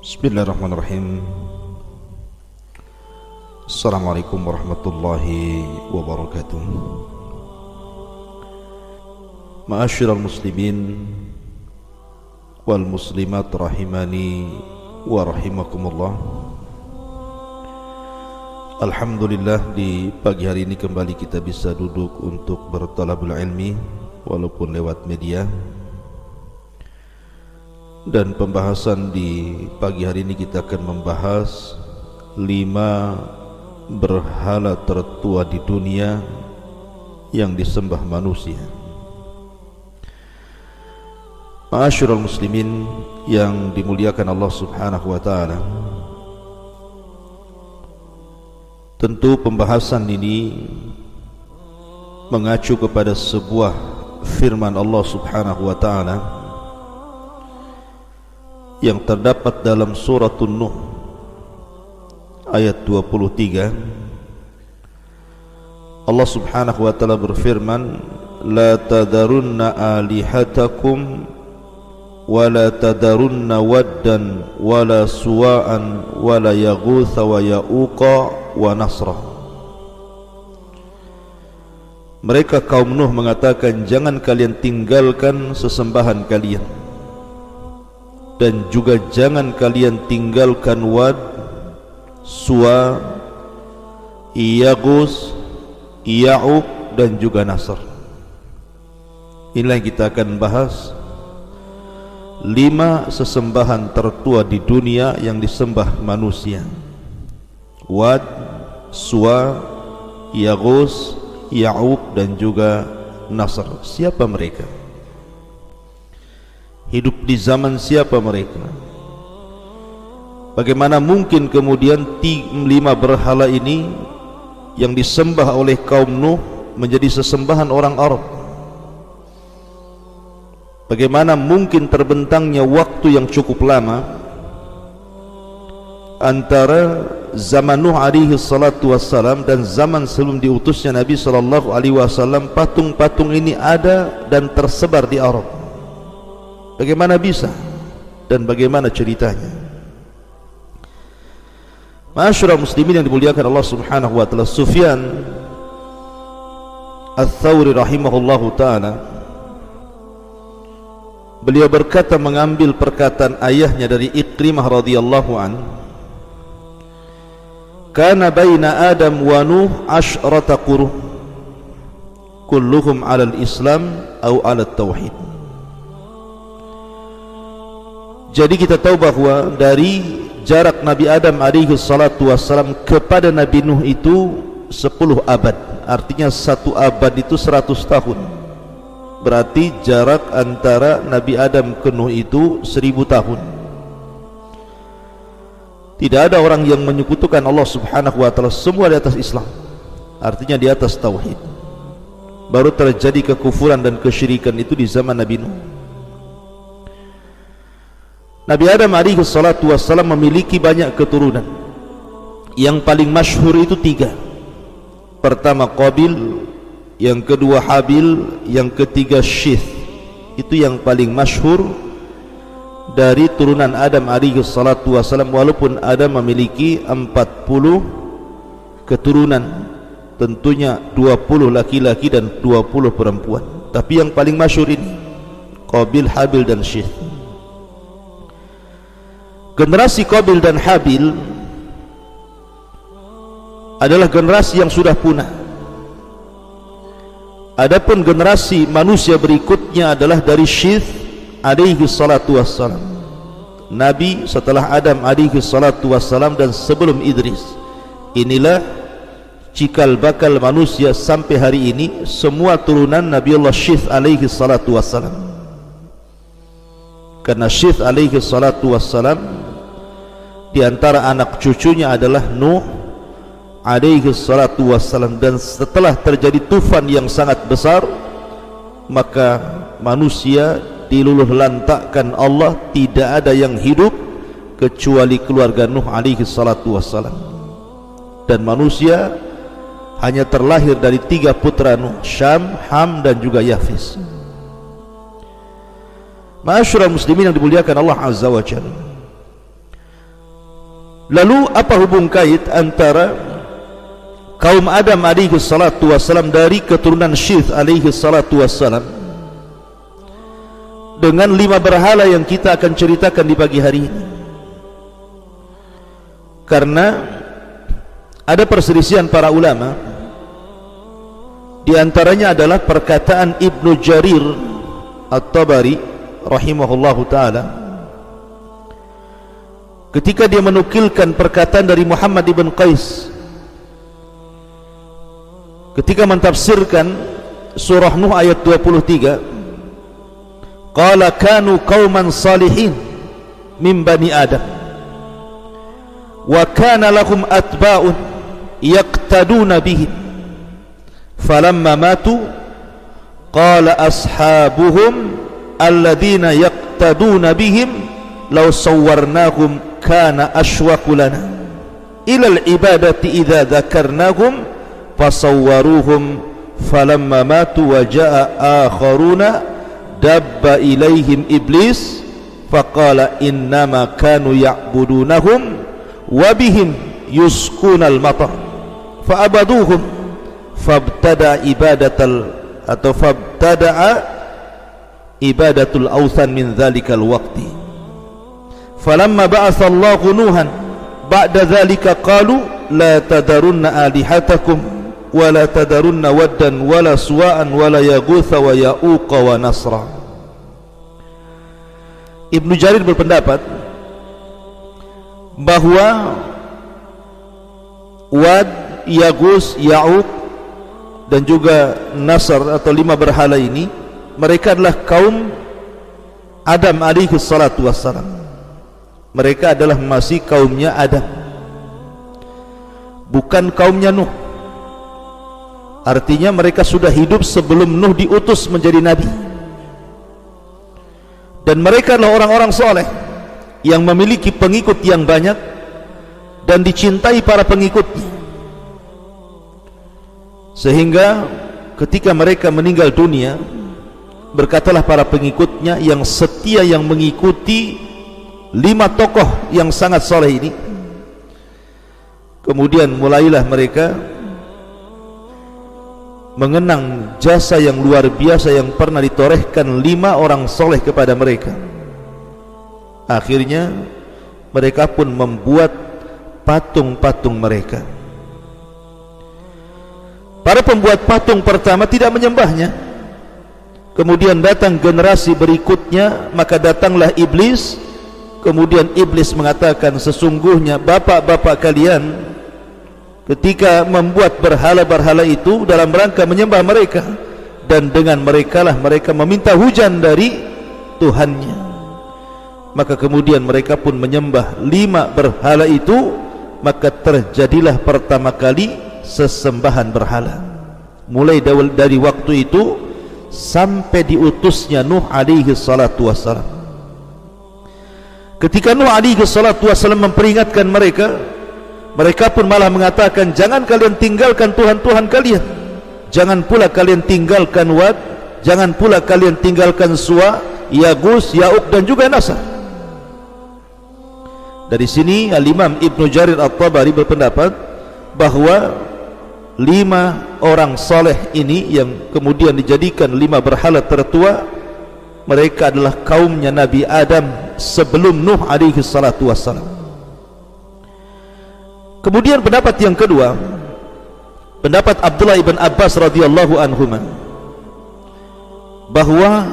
Bismillahirrahmanirrahim. Assalamualaikum warahmatullahi wabarakatuh. Ma'asyiral muslimin wal muslimat rahimani wa rahimakumullah. Alhamdulillah, di pagi hari ini kembali kita bisa duduk untuk bertalabul ilmi walaupun lewat media. Dan pembahasan di pagi hari ini kita akan membahas 5 berhala tertua di dunia yang disembah manusia. Ma'asyiral muslimin yang dimuliakan Allah Subhanahu wa taala, tentu pembahasan ini mengacu kepada sebuah firman Allah Subhanahu wa taala yang terdapat dalam surah An-Nuh ayat 23. Allah Subhanahu wa taala berfirman, la tadarunna alihatakum wa la tadarunna waddan wa la suwa'an wa la yaghutha wa ya'uqa wa nasra. Mereka kaum Nuh mengatakan, jangan kalian tinggalkan sesembahan kalian, dan juga jangan kalian tinggalkan Wad, Suwa, Yaghus, Ya'uq dan juga Nasr. Inilah yang kita akan bahas 5 sesembahan tertua di dunia yang disembah manusia. Wad, Suwa, Yaghus, Ya'uq dan juga Nasr. Siapa mereka? Hidup di zaman siapa mereka? Bagaimana mungkin kemudian 5 berhala ini yang disembah oleh kaum Nuh menjadi sesembahan orang Arab? Bagaimana mungkin terbentangnya waktu yang cukup lama antara zaman Nuh alaihi salatu wassalam dan zaman sebelum diutusnya Nabi sallallahu alaihi wasallam, patung-patung ini ada dan tersebar di Arab? Bagaimana bisa dan bagaimana ceritanya? Ma'asyiral muslimin yang dimuliakan Allah Subhanahu wa taala, Sufyan Ats-Tsauri rahimahullahu taala, beliau berkata mengambil perkataan ayahnya dari Ikrimah radhiyallahu an, kana baina Adam wa Nuh 10 qurun kulluhum 'ala al-Islam aw 'ala at-tauhid. Jadi kita tahu bahwa dari jarak Nabi Adam alaihi salatu wassalam kepada Nabi Nuh itu 10 abad. Artinya 1 abad itu 100 tahun. Berarti jarak antara Nabi Adam ke Nuh itu 1000 tahun. Tidak ada orang yang menyekutukan Allah Subhanahu wa taala, semua di atas Islam. Artinya di atas tauhid. Baru terjadi kekufuran dan kesyirikan itu di zaman Nabi Nuh. Nabi Adam alaihi salatu wassalam memiliki banyak keturunan. Yang paling masyhur itu 3. Pertama Qabil, yang kedua Habil, yang ketiga Syith. Itu yang paling masyhur dari turunan Adam alaihi salatu wassalam, walaupun Adam memiliki 40 keturunan, tentunya 20 laki-laki dan 20 perempuan. Tapi yang paling masyhur ini Qabil, Habil dan Syith. Generasi Qabil dan Habil adalah generasi yang sudah punah. Adapun generasi manusia berikutnya adalah dari Syith alaihi salatu wassalam, Nabi setelah Adam alaihi salatu wassalam dan sebelum Idris. Inilah cikal bakal manusia sampai hari ini, semua turunan Nabi Allah Syith alaihi salatu wassalam. Karena Syith alaihi salatu wassalam di antara anak cucunya adalah Nuh alaihi salatu wassalam, dan setelah terjadi tufan yang sangat besar, maka manusia diluluh lantakkan Allah, tidak ada yang hidup kecuali keluarga Nuh alaihi salatu wassalam. Dan manusia hanya terlahir dari 3 putra Nuh, Syam, Ham dan juga Yafis. Ma'asyiral muslimin yang dimuliakan Allah Azza wa Jalla, Lalu apa hubung kait antara kaum Adam alaihi salatu wassalam dari keturunan Syith alaihi salatu wassalam dengan 5 berhala yang kita akan ceritakan di pagi hari ini? Karena ada perselisihan para ulama, di antaranya adalah perkataan Ibnu Jarir At-Tabari rahimahullahu ta'ala ketika dia menukilkan perkataan dari Muhammad ibn Qais ketika mentafsirkan surah Nuh ayat 23, qala kanu qauman salihin min bani Adam wa kana lahum atba'un yaqtaduna bihim falamma matu qala ashabuhum alladhina yaqtaduna bihim law sawwarnahum kana ashwaqu lana ila al-ibadati idza dzakarnahum fasawwaruhum falamma matu wa jaa akharuna dabba ilaihim iblis faqala innama kanu ya'budunahum wa bihim yuskunal matar fa'abaduhum fabtada ibadatul awthan min dhalikal waqti falamma ba'atha Allahu Nuhan ba'da dhalika qalu la tadarunna alihatakum wa la tadarunna waddan wa la suwa'an wa la yaghutha wa ya'uqa wa nasra. Ibnu Jarir berpendapat bahwa Wad, Yaghus, Ya'uq dan juga Nasr atau 5 berhala ini mereka adalah kaum Adam alaihi salatu wassalam. Mereka adalah masih kaumnya Adam, bukan kaumnya Nuh. Artinya mereka sudah hidup sebelum Nuh diutus menjadi nabi. Dan mereka adalah orang-orang soleh yang memiliki pengikut yang banyak dan dicintai para pengikutnya, sehingga ketika mereka meninggal dunia, berkatalah para pengikutnya yang setia yang mengikuti 5 tokoh yang sangat soleh ini, kemudian mulailah mereka mengenang jasa yang luar biasa yang pernah ditorehkan 5 orang soleh kepada mereka. Akhirnya mereka pun membuat patung-patung mereka. Para pembuat patung pertama tidak menyembahnya. Kemudian datang generasi berikutnya, maka datanglah iblis. Kemudian iblis mengatakan, sesungguhnya bapak-bapak kalian ketika membuat berhala-berhala itu dalam rangka menyembah mereka, dan dengan merekalah mereka meminta hujan dari Tuhannya. Maka kemudian mereka pun menyembah 5 berhala itu, maka terjadilah pertama kali sesembahan berhala. Mulai dari waktu itu sampai diutusnya Nuh alaihi salatu wassalam. Ketika Nuh alaihi salatu wassalam memperingatkan mereka, mereka pun malah mengatakan, jangan kalian tinggalkan Tuhan-Tuhan kalian, jangan pula kalian tinggalkan Wad, jangan pula kalian tinggalkan Suwa, Yaghus, Ya'uq dan juga Nasr. Dari sini Al-Imam Ibnu Jarir At-Tabari berpendapat bahwa 5 orang soleh ini yang kemudian dijadikan 5 berhala tertua, mereka adalah kaumnya Nabi Adam sebelum Nuh alaihi salatu wassalam. Kemudian pendapat yang kedua, pendapat Abdullah ibn Abbas radhiyallahu anhuma, bahwa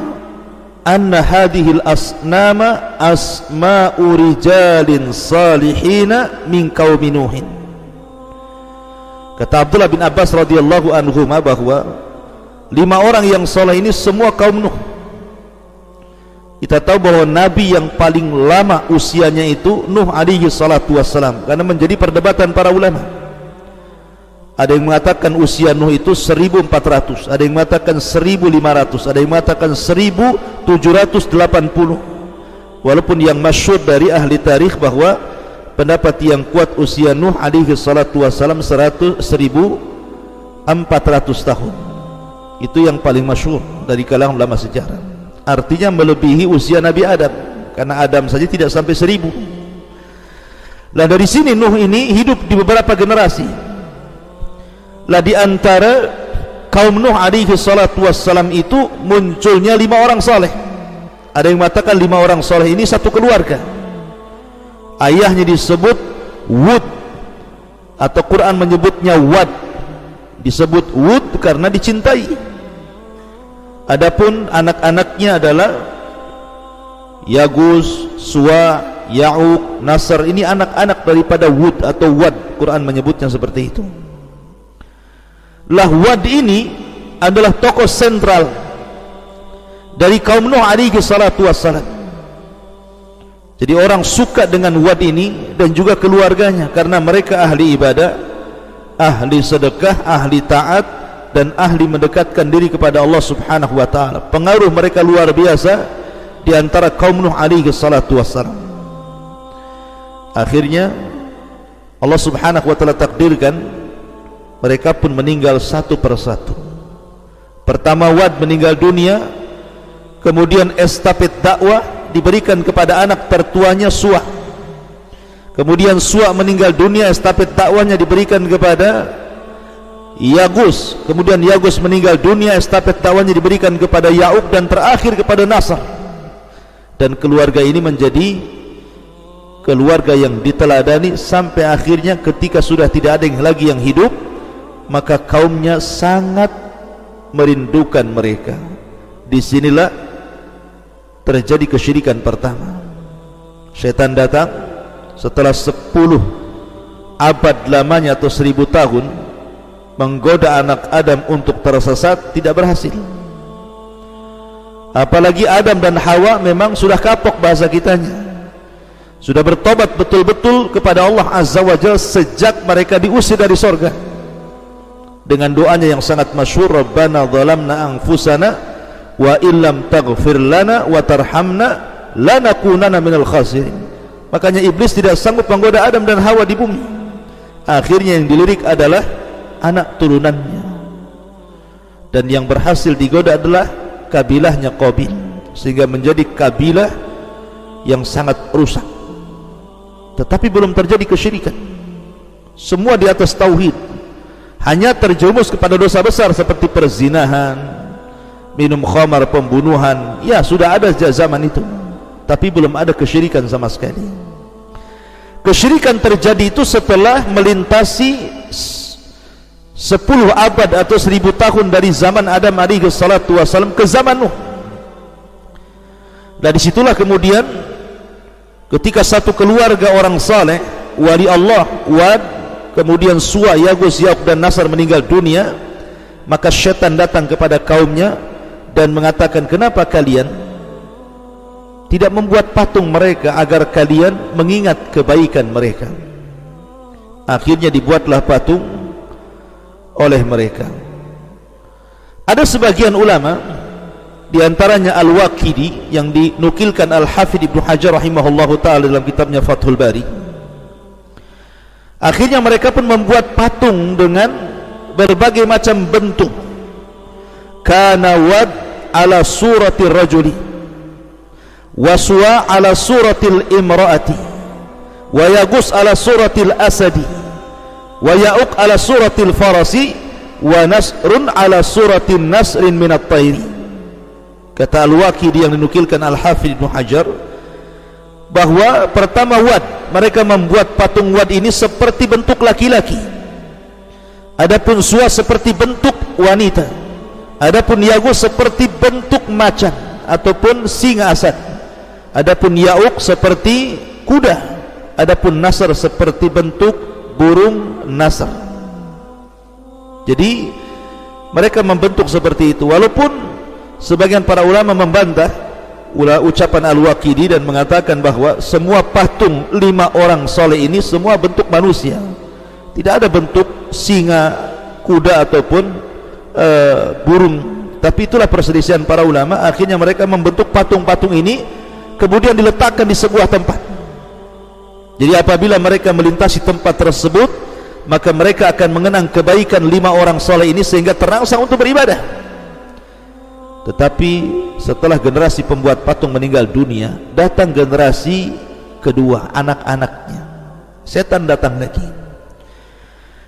anna hadhil asnama asma'u rijalin salihina min qaumi Nuhin. Kata Abdullah bin Abbas radhiyallahu anhuma bahwa 5 orang yang soleh ini semua kaum Nuh. Kita tahu bahwa nabi yang paling lama usianya itu Nuh alaihi salatu wassalam, karena menjadi perdebatan para ulama. Ada yang mengatakan usia Nuh itu 1400, ada yang mengatakan 1500, ada yang mengatakan 1780. Walaupun yang masyhur dari ahli tarikh bahwa pendapat yang kuat usia Nuh alaihi salatu wassalam 1400 tahun. Itu yang paling masyhur dari kalangan ulama sejarah. Artinya melebihi usia Nabi Adam, karena Adam saja tidak sampai 1000. Lah dari sini Nuh ini hidup di beberapa generasi. Lah di antara kaum Nuh alaihi salatu wassalam itu munculnya 5 orang saleh. Ada yang mengatakan 5 orang saleh ini satu keluarga. Ayahnya disebut Wud, atau Quran menyebutnya Wad. Disebut Wud karena dicintai. Adapun anak-anaknya adalah Yagus, Suwa, Ya'uq, Nasr. Ini anak-anak daripada Wud atau Wad. Quran menyebutnya seperti itu. Lah Wad ini adalah tokoh sentral dari kaum Nuh alaihi salatu wassalam. Jadi orang suka dengan Wad ini dan juga keluarganya karena mereka ahli ibadah, ahli sedekah, ahli taat, dan ahli mendekatkan diri kepada Allah subhanahu wa ta'ala. Pengaruh mereka luar biasa di antara kaum Nuh alaihi salatu wassalam. Akhirnya Allah subhanahu wa ta'ala takdirkan mereka pun meninggal satu persatu. Pertama Wad meninggal dunia, kemudian estafet dakwah diberikan kepada anak tertuanya Suwa. Kemudian Suwa meninggal dunia, estafet dakwahnya diberikan kepada Yagus. Kemudian Yagus meninggal dunia, estafet dakwahnya diberikan kepada Ya'uq, dan terakhir kepada Nasr. Dan keluarga ini menjadi keluarga yang diteladani sampai akhirnya ketika sudah tidak ada yang lagi yang hidup, maka kaumnya sangat merindukan mereka. Disinilah terjadi kesyirikan pertama. Syaitan datang setelah 10 abad lamanya atau 1000 tahun menggoda anak Adam untuk tersesat, tidak berhasil. Apalagi Adam dan Hawa memang sudah kapok bahasa kitanya, sudah bertobat betul-betul kepada Allah Azza wa Jalla sejak mereka diusir dari sorga dengan doanya yang sangat masyhur, Rabbana zalamna anfusana wa illam taghfir lana wa tarhamna lanakunanna minal khasirin. Makanya iblis tidak sanggup menggoda Adam dan Hawa di bumi. Akhirnya yang dilirik adalah anak turunannya, dan yang berhasil digoda adalah kabilahnya Qabil, sehingga menjadi kabilah yang sangat rusak. Tetapi belum terjadi kesyirikan, semua di atas tauhid. Hanya terjerumus kepada dosa besar seperti perzinahan, minum khamar, pembunuhan. Ya sudah ada sejak zaman itu, tapi belum ada kesyirikan sama sekali. Kesyirikan terjadi itu setelah melintasi 10 abad atau 1000 tahun dari zaman Adam alaihi salatu wassalam ke zaman Nuh. Dan disitulah kemudian ketika satu keluarga orang saleh, wali Allah, Wad, kemudian Suwa, Yagus, Ya'uq, dan Nasr meninggal dunia, maka syaitan datang kepada kaumnya dan mengatakan, kenapa kalian tidak membuat patung mereka agar kalian mengingat kebaikan mereka? Akhirnya dibuatlah patung oleh mereka. Ada sebagian ulama, di antaranya Al-Waqidi, yang dinukilkan Al-Hafidh Ibnu Hajar rahimahullahu ta'ala dalam kitabnya Fathul Bari. Akhirnya mereka pun membuat patung dengan berbagai macam bentuk. Kana Wad ala surati rajuli, wa Suwa ala suratil imraati, wa Yagus ala suratil asadi, wa Ya'uq ala suratil farasi, wa Nasrun ala suratin nasrin minat tayri. Kata Al-Waqidi yang dinukilkan Al-Hafidh Ibnu Hajar, bahwa pertama Wad, mereka membuat patung Wad ini seperti bentuk laki-laki, adapun Suwa seperti bentuk wanita, adapun Yagus seperti bentuk macan ataupun singa asad, adapun Ya'uq seperti kuda, adapun Nasr seperti bentuk burung nasr. Jadi mereka membentuk seperti itu, walaupun sebagian para ulama membantah ucapan Al-Waqidi dan mengatakan bahwa semua patung 5 orang soleh ini semua bentuk manusia, tidak ada bentuk singa, kuda ataupun burung. Tapi itulah perselisihan para ulama. Akhirnya mereka membentuk patung-patung ini kemudian diletakkan di sebuah tempat. Jadi apabila mereka melintasi tempat tersebut, maka mereka akan mengenang kebaikan 5 orang soleh ini sehingga terangsang untuk beribadah. Tetapi setelah generasi pembuat patung meninggal dunia, datang generasi kedua, anak-anaknya. Setan datang lagi.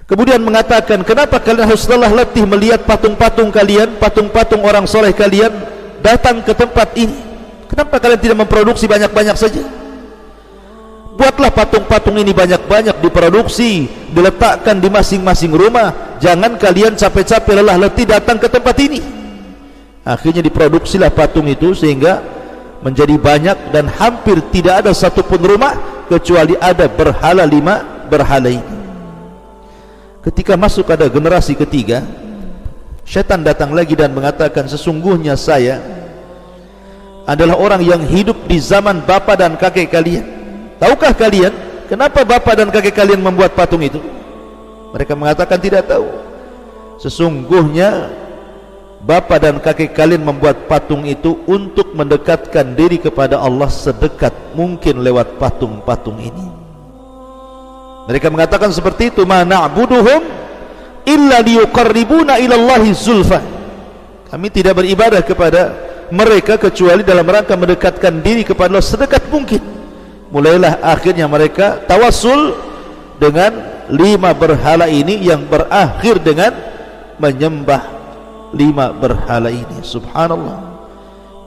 Kemudian mengatakan, kenapa kalian harus lelah letih melihat patung-patung kalian, patung-patung orang soleh kalian datang ke tempat ini? Kenapa kalian tidak memproduksi banyak-banyak saja? Buatlah patung-patung ini banyak-banyak, diproduksi, diletakkan di masing-masing rumah. Jangan kalian capek-capek lelah letih datang ke tempat ini. Akhirnya diproduksilah patung itu sehingga menjadi banyak, dan hampir tidak ada satupun rumah kecuali ada berhala 5 berhala ini. Ketika masuk ada generasi ketiga, syaitan datang lagi dan mengatakan, sesungguhnya saya adalah orang yang hidup di zaman bapa dan kakek kalian. Tahukah kalian kenapa bapa dan kakek kalian membuat patung itu? Mereka mengatakan tidak tahu. Sesungguhnya bapa dan kakek kalian membuat patung itu untuk mendekatkan diri kepada Allah sedekat mungkin lewat patung-patung ini. Mereka mengatakan seperti itu, ma na'buduhum illa liyuqarribuna ila Allahi zulfa. Kami tidak beribadah kepada mereka kecuali dalam rangka mendekatkan diri kepada Allah sedekat mungkin. Mulailah akhirnya mereka tawassul dengan 5 berhala ini yang berakhir dengan menyembah 5 berhala ini. Subhanallah,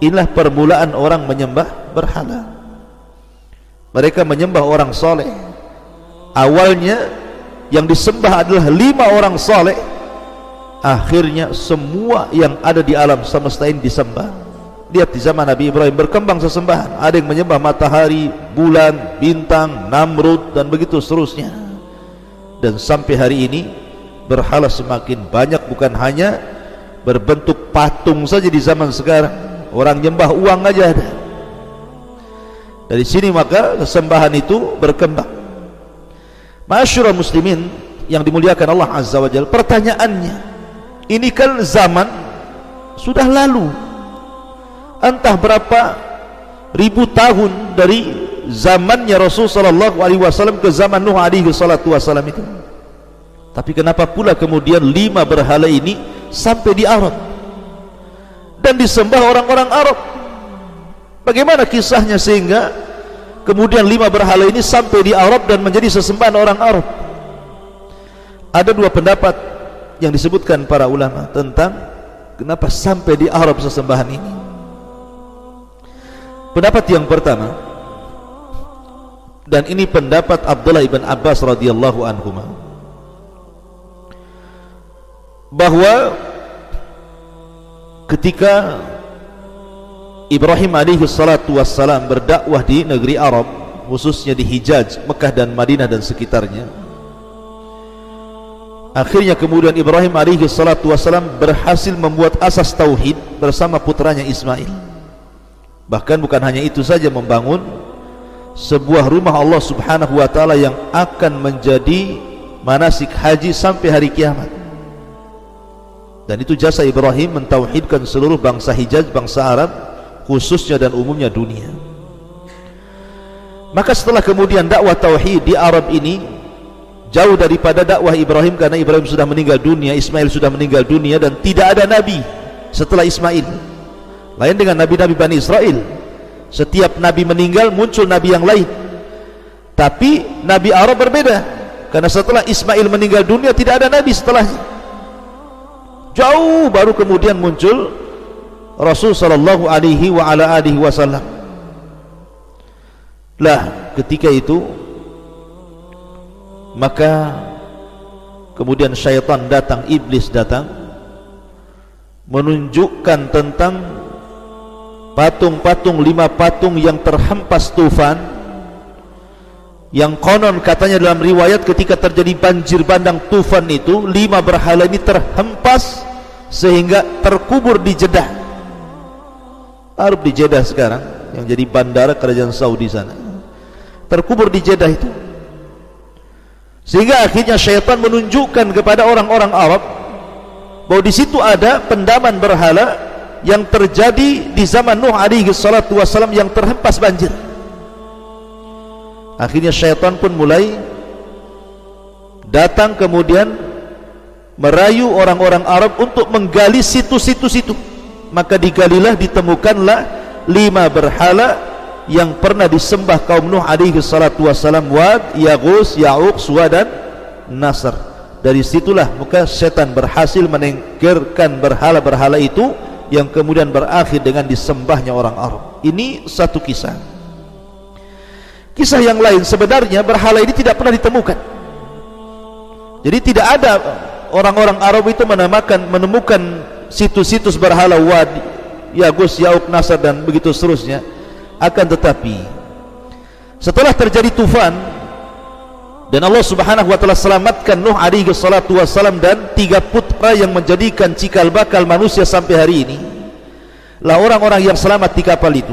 inilah permulaan orang menyembah berhala. Mereka menyembah orang soleh. Awalnya yang disembah adalah 5 orang soleh. Akhirnya semua yang ada di alam semesta ini disembah. Lihat di zaman Nabi Ibrahim berkembang sesembahan. Ada yang menyembah matahari, bulan, bintang, Namrud, dan begitu seterusnya. Dan sampai hari ini berhala semakin banyak, bukan hanya berbentuk patung saja di zaman sekarang. Orang nyembah uang aja ada. Dari sini maka kesembahan itu berkembang. Ma'asyiral muslimin yang dimuliakan Allah Azza wa Jalla, pertanyaannya, ini kan zaman sudah lalu, entah berapa ribu tahun dari zamannya Rasul sallallahu alaihi wasallam ke zaman Nuh alaihi salatu wasallam itu. Tapi kenapa pula kemudian 5 berhala ini sampai di Arab dan disembah orang-orang Arab? Bagaimana kisahnya sehingga kemudian 5 berhala ini sampai di Arab dan menjadi sesembahan orang Arab? Ada 2 pendapat yang disebutkan para ulama tentang kenapa sampai di Arab sesembahan ini. Pendapat yang pertama, dan ini pendapat Abdullah ibn Abbas radhiyallahu anhuma, bahwa ketika Ibrahim alaihi salatu wassalam berdakwah di negeri Arab, khususnya di Hijaz, Mekah dan Madinah dan sekitarnya, akhirnya kemudian Ibrahim alaihi salatu wassalam berhasil membuat asas tauhid bersama putranya Ismail. Bahkan bukan hanya itu saja, membangun sebuah rumah Allah subhanahu wa ta'ala yang akan menjadi manasik haji sampai hari kiamat. Dan itu jasa Ibrahim mentauhidkan seluruh bangsa Hijaz, bangsa Arab khususnya dan umumnya dunia. Maka setelah kemudian dakwah tauhid di Arab ini jauh daripada dakwah Ibrahim, karena Ibrahim sudah meninggal dunia, Ismail sudah meninggal dunia, dan tidak ada nabi setelah Ismail. Lain dengan nabi-nabi Bani Israel, setiap nabi meninggal muncul nabi yang lain. Tapi nabi Arab berbeda, karena setelah Ismail meninggal dunia tidak ada nabi setelahnya. Jauh baru kemudian muncul Rasul sallallahu alaihi wa ala alihi wasallam. Lah ketika itu maka kemudian syaitan datang, iblis datang, menunjukkan tentang patung-patung 5 patung yang terhempas tufan, yang konon katanya dalam riwayat ketika terjadi banjir bandang tufan itu 5 berhala ini terhempas sehingga terkubur di Jeddah. Arab di Jeddah sekarang yang jadi bandara kerajaan Saudi sana, terkubur di Jeddah itu. Sehingga akhirnya syaitan menunjukkan kepada orang-orang Arab bahwa di situ ada pendaman berhala yang terjadi di zaman Nuh alaihi salatu wasallam yang terhempas banjir. Akhirnya syaitan pun mulai datang kemudian merayu orang-orang Arab untuk menggali situ-situ situ. Maka digalilah, ditemukanlah 5 berhala yang pernah disembah kaum Nuh alaihi salatu wassalam, Wad, Yaghus, Ya'uq, Suwa dan Nasr. Dari situlah maka setan berhasil menenggerkan berhala-berhala itu yang kemudian berakhir dengan disembahnya orang Arab. Ini satu kisah. Kisah yang lain, sebenarnya berhala ini tidak pernah ditemukan. Jadi tidak ada orang-orang Arab itu menemukan situs-situs berhala Wad, Yaghus, Ya'uq, Nasr dan begitu seterusnya. Akan tetapi setelah terjadi tufan dan Allah Subhanahu wa taala selamatkan Nuh alaihi salatu wassalam dan 3 putra yang menjadikan cikal bakal manusia sampai hari ini, lah orang-orang yang selamat di kapal itu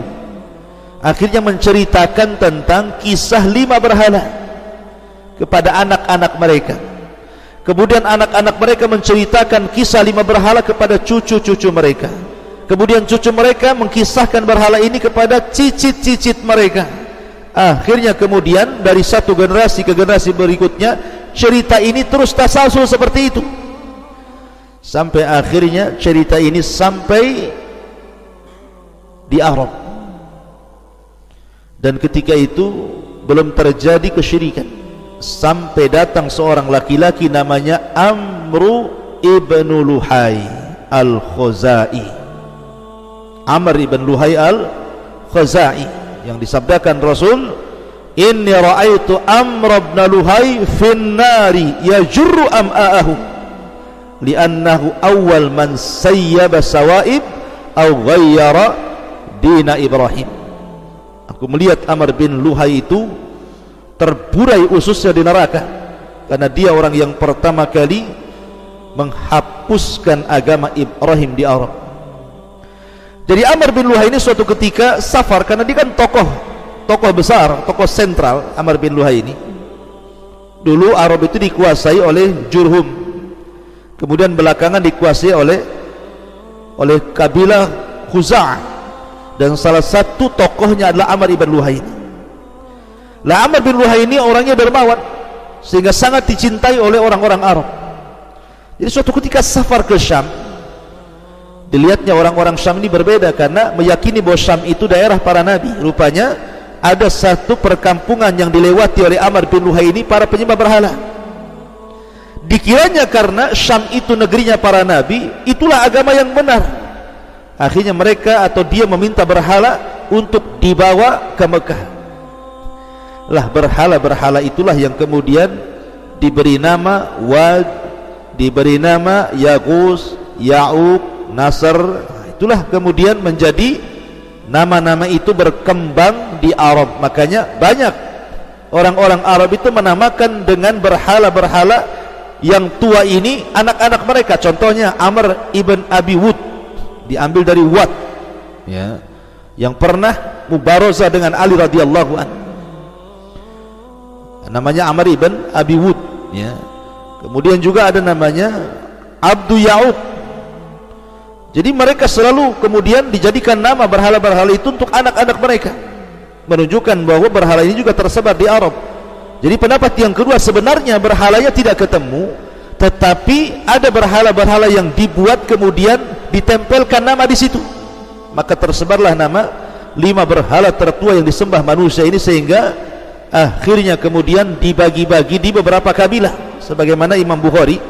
akhirnya menceritakan tentang kisah 5 berhala kepada anak-anak mereka. Kemudian anak-anak mereka menceritakan kisah 5 berhala kepada cucu-cucu mereka. Kemudian cucu mereka mengkisahkan berhala ini kepada cicit-cicit mereka. Akhirnya kemudian dari satu generasi ke generasi berikutnya, cerita ini terus tasalsul seperti itu, sampai akhirnya cerita ini sampai di Arab. Dan ketika itu belum terjadi kesyirikan, sampai datang seorang laki-laki namanya Amru ibn Luhai al-Khuzai. Amr ibn Luhai al-Khuzai, yang disabdakan Rasul, inni ra'aitu Amr ibn Luhai fin nari yajurru am'a'ahu li'annahu awal man sayyaba sawaib aw ghayyara dina Ibrahim. Aku melihat Amr bin Luhai itu terburai ususnya di neraka karena dia orang yang pertama kali menghapuskan agama Ibrahim di Arab. Jadi Amr bin Luhai ini suatu ketika safar, karena dia kan tokoh besar, tokoh sentral. Amr bin Luhai ini dulu Arab itu dikuasai oleh Jurhum, kemudian belakangan dikuasai oleh kabilah Khuza'ah, dan salah satu tokohnya adalah Amr bin Luhai ini. Lah Amr bin Luhai ini orangnya dermawan sehingga sangat dicintai oleh orang-orang Arab. Jadi suatu ketika safar ke Syam, dilihatnya orang-orang Syam ini berbeda karena meyakini bahwa Syam itu daerah para nabi. Rupanya ada satu perkampungan yang dilewati oleh Amr bin Luhai ini para penyembah berhala. Dikiranya karena Syam itu negerinya para nabi, itulah agama yang benar. Akhirnya mereka atau dia meminta berhala untuk dibawa ke Mekah. Lah berhala-berhala itulah yang kemudian diberi nama Wad, diberi nama Yaghus, Ya'uq, Nasr. Itulah kemudian menjadi nama-nama itu berkembang di Arab. Makanya banyak orang-orang Arab itu menamakan dengan berhala-berhala yang tua ini anak-anak mereka. Contohnya Amr ibn Abi Wud, diambil dari Wad ya, yang pernah mubarazah dengan Ali radhiyallahu anhu, namanya Amr ibn Abi Wud ya. Kemudian juga ada namanya Abdu Ya'uq. Jadi mereka selalu kemudian dijadikan nama berhala-berhala itu untuk anak-anak mereka, menunjukkan bahwa berhala ini juga tersebar di Arab. Jadi pendapat yang kedua, sebenarnya berhalanya tidak ketemu, tetapi ada berhala-berhala yang dibuat kemudian ditempelkan nama di situ. Maka tersebarlah nama 5 berhala tertua yang disembah manusia ini, sehingga akhirnya kemudian dibagi-bagi di beberapa kabilah. Sebagaimana Imam Bukhari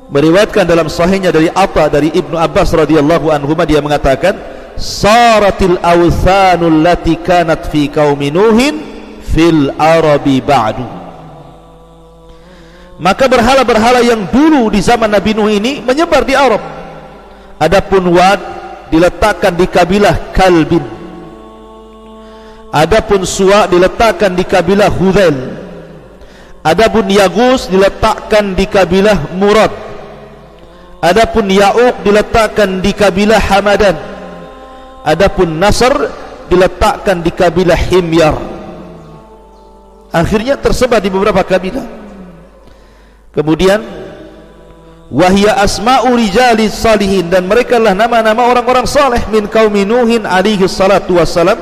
meriwayatkan dalam sahihnya dari Atha dari Ibnu Abbas radhiyallahu anhuma, dia mengatakan, saratil awthanul lati kanat fi qaumi nuhin fil arabi ba'du. Maka berhala-berhala yang dulu di zaman Nabi Nuh ini menyebar di Arab. Adapun Wad diletakkan di kabilah Kalbin, adapun Suwa diletakkan di kabilah Hudzail, adapun Yaghus diletakkan di kabilah Murad, adapun Ya'uq diletakkan di kabilah Hamadan, adapun Nasr diletakkan di kabilah Himyar. Akhirnya tersebar di beberapa kabilah. Kemudian wahya asma'u rijali salihin, dan mereka lah nama-nama orang-orang saleh min qaumi Nuhin alaihi salatu wassalam,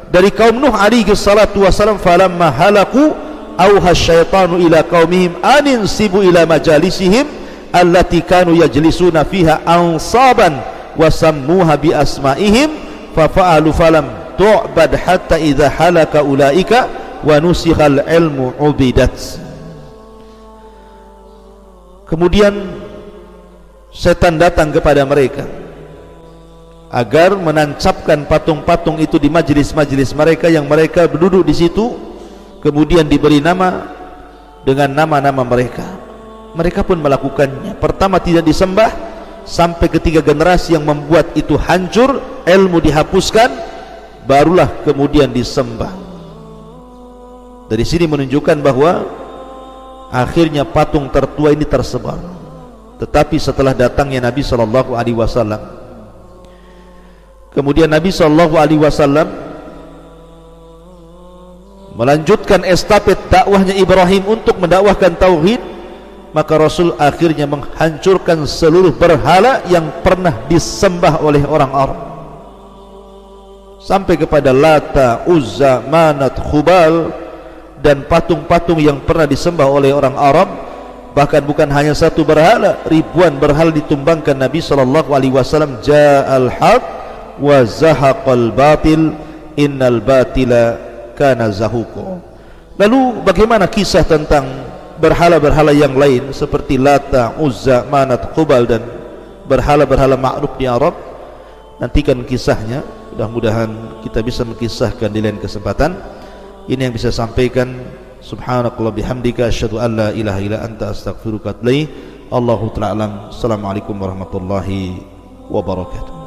dari kaum Nuh alaihi salatu wassalam. Falamma halaku auha syaitanu ila qaumihim aninsibu ila majalisihim allati kanu yajlisuna fiha ansaban wa sammuha bi asma'ihim fa fa'alu falam tu'bad hatta idza halaka ulaika wa nusikhal ilmu ubidat. Kemudian setan datang kepada mereka agar menancapkan patung-patung itu di majlis-majlis mereka yang mereka duduk di situ, kemudian diberi nama dengan nama-nama mereka. Mereka pun melakukannya. Pertama tidak disembah, sampai ketiga generasi yang membuat itu hancur, ilmu dihapuskan, barulah kemudian disembah. Dari sini menunjukkan bahwa akhirnya patung tertua ini tersebar. Tetapi setelah datangnya Nabi SAW, kemudian Nabi SAW melanjutkan estafet dakwahnya Ibrahim untuk mendakwahkan tauhid, maka Rasul akhirnya menghancurkan seluruh berhala yang pernah disembah oleh orang Arab, sampai kepada Lata, Uzza, Manat, Khubal, dan patung-patung yang pernah disembah oleh orang Arab. Bahkan bukan hanya satu berhala, ribuan berhala ditumbangkan. Nabi SAW, ja'al haq wa zahaqal batil innal batila kana zahuqa. Lalu bagaimana kisah tentang berhala-berhala yang lain seperti Lata, Uzza, Manat, Khubal dan berhala-berhala ma'ruf di Arab? Nantikan kisahnya, mudah-mudahan kita bisa mengkisahkan di lain kesempatan. Ini yang bisa sampaikan. Subhanakallah bihamdika asyhadu an la ilaha illa anta astaghfiruka wa atubu ilaik. Allahu ta'ala alam. Assalamualaikum warahmatullahi wabarakatuh.